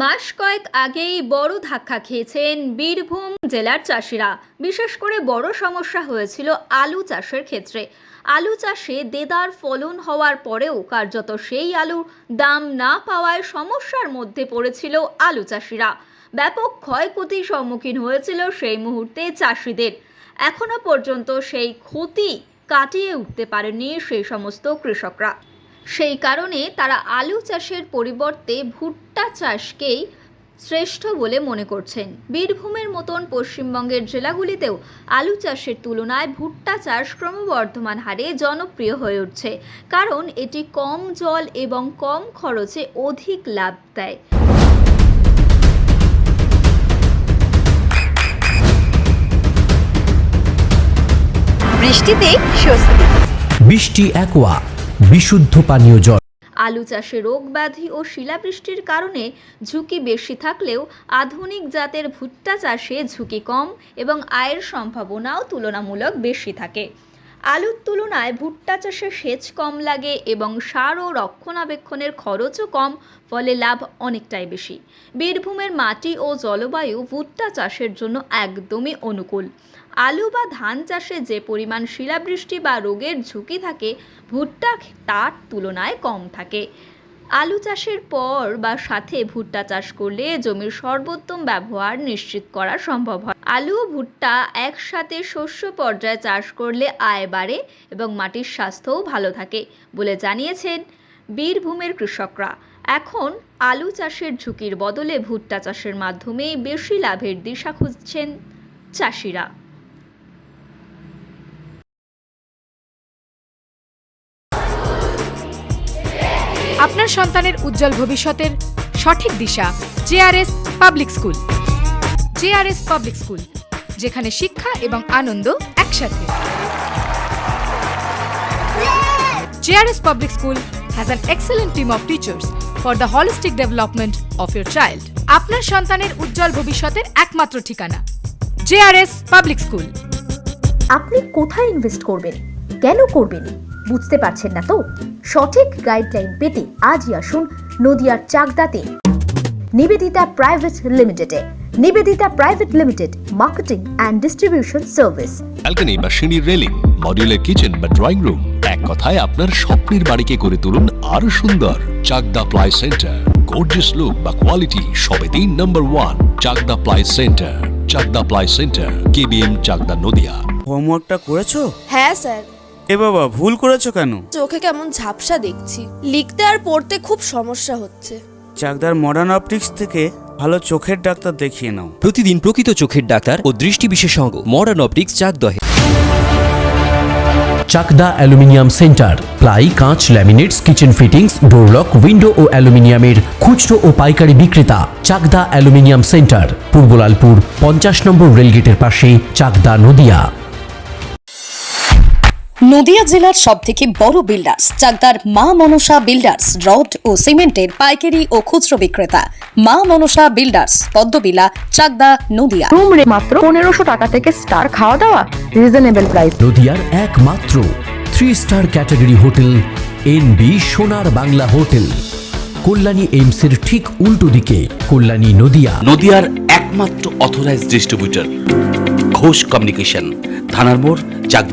মাস কয়েক আগেই বড় ধাক্কা খেয়েছেন বীরভূম জেলার চাষিরা। বিশেষ করে বড় সমস্যা হয়েছিল আলু চাষের ক্ষেত্রে। আলু চাষে দেদার ফলন হওয়ার পরেও কার্যত সেই আলুর দাম না পাওয়ায় সমস্যার মধ্যে পড়েছিল আলু চাষিরা। ব্যাপক ক্ষয়ক্ষতির সম্মুখীন হয়েছিল সেই মুহূর্তে চাষিদের। এখনো পর্যন্ত সেই ক্ষতি কাটিয়ে উঠতে পারেনি সেই সমস্ত কৃষকরা। সেই কারণে তারা আলু চাষের পরিবর্তে ভুট্টা চাষকেই শ্রেষ্ঠ বলে মনে করছেন। বীরভূমের মতন পশ্চিমবঙ্গের জেলাগুলিতেও আলু চাষের তুলনায় ভুট্টা চাষ ক্রমবর্ধমান হারে জনপ্রিয় হয়ে উঠছে, কারণ এটি কম জল এবং কম খরচে অধিক লাভ দেয়। বৃষ্টিতে স্বস্তি। বৃষ্টি অ্যাকোয়া বিশুদ্ধ পানীয় জল। আলু চাষে রোগ ব্যাধি ও শিলাবৃষ্টির কারণে ঝুঁকি বেশি থাকলেও আধুনিক জাতের ভুট্টা চাষে ঝুঁকি কম এবং আয়ের সম্ভাবনাও তুলনামূলক বেশি থাকে। আলুর তুলনায় ভুট্টা চাষে সেচ কম লাগে এবং সার ও রক্ষণাবেক্ষণের খরচও কম, ফলে লাভ অনেকটাই বেশি। বীরভূমের মাটি ও জলবায়ু ভুট্টা চাষের জন্য একদমই অনুকূল। আলু বা ধান চাষে যে পরিমাণ শিলাবৃষ্টি বা রোগের ঝুঁকি থাকে, ভুট্টা তার তুলনায় কম থাকে। আলু চাষের পর বা সাথে ভুট্টা চাষ করলে জমির সর্বোত্তম ব্যবহার নিশ্চিত করা সম্ভব হয়। আলু ও ভুট্টা একসাথে শস্য পর্যায়ে চাষ করলে আয় বাড়ে এবং মাটির স্বাস্থ্যও ভালো থাকে বলে জানিয়েছেন বীরভূমের কৃষকরা। এখন আলু চাষের ঝুঁকির বদলে ভুট্টা চাষের মাধ্যমেই বেশি লাভের দিশা খুঁজছেন চাষিরা। আপনার সন্তানের উজ্জ্বল ভবিষ্যতের সঠিক দিশা JRS public school. JRS public school, যেখানে শিক্ষা এবং আনন্দ একসাথে। JRS public school has an excellent team of teachers for the holistic development of your child. আপনার সন্তানের উজ্জ্বল ভবিষ্যতের একমাত্র ঠিকানা জেআরএস পাবলিক স্কুল। আপনি কোথায় ইনভেস্ট করবেন, কেন করবেন বুঝতে পারছেন না তো? সঠিক গাইডলাইন পেতে আজই আসুন নদিয়ার চাকদাতে নিবেদিতা প্রাইভেট লিমিটেডে। Nivedita private limited, marketing and distribution service. Balcony বা সিঁড়ির রেলিং, মডিউলার কিচেন বা ড্রয়িং রুম, এক কথায় আপনার স্বপ্নের বাড়িকে করে তুলুন আরো সুন্দর। Chakdah ply centre, gorgeous look বা কোয়ালিটি সবেতেই number 1। Chakdah ply centre, Chakdah ply centre, KBM, Chakdah, Nadia. হোমওয়ার্কটা করেছো? হ্যাঁ স্যার। এ বাবা, ভুল করেছো কেন? চোখে কেমন ঝাপসা দেখছি, লিখতে আর পড়তে খুব সমস্যা হচ্ছে। চাকদার মডার্ন অপটিক্স থেকে ভালো চোখের ডাক্তার দেখিয়ে নাও। প্রতিদিন প্রকৃত চোখের ডাক্তার ও দৃষ্টি বিশেষজ্ঞ মডার্ন অপটিক্স চাকদহে। চাকদা অ্যালুমিনিয়াম সেন্টার, প্লাই, কাঁচ, laminates, kitchen fittings, door lock, window ও অ্যালুমিনিয়ামের খুচরো ও পাইকারি বিক্রেতা। Chakdah aluminium centre, Purbalalpur 50 number রেলগেটের পাশে, চাকদা, নদিয়া। নদিয়া জেলার সবথেকে বড় বিল্ডার্স চাকদার মা মনসা বিল্ডার্স, রড ও সিমেন্টের পাইকারি ও খুচরো বিক্রেতা। মা মনসা বিল্ডার্স, পদ্মবিলা, চাকদা, নদিয়া। রুম রে মাত্র 1500 টাকা থেকে স্টার, খাওয়া দাওয়া রিজনেবল প্রাইস। নদিয়ার একমাত্র 3 স্টার ক্যাটাগরি হোটেল এনবি সোনার বাংলা হোটেল, কল্যাণী এইমসের ঠিক উল্টো দিকে, কল্যাণী, নদিয়া। নদিয়ার একমাত্র অথরাইজড ডিস্ট্রিবিউটর ঘোষ কমিউনিকেশন, থানার মোড়, চাকদা।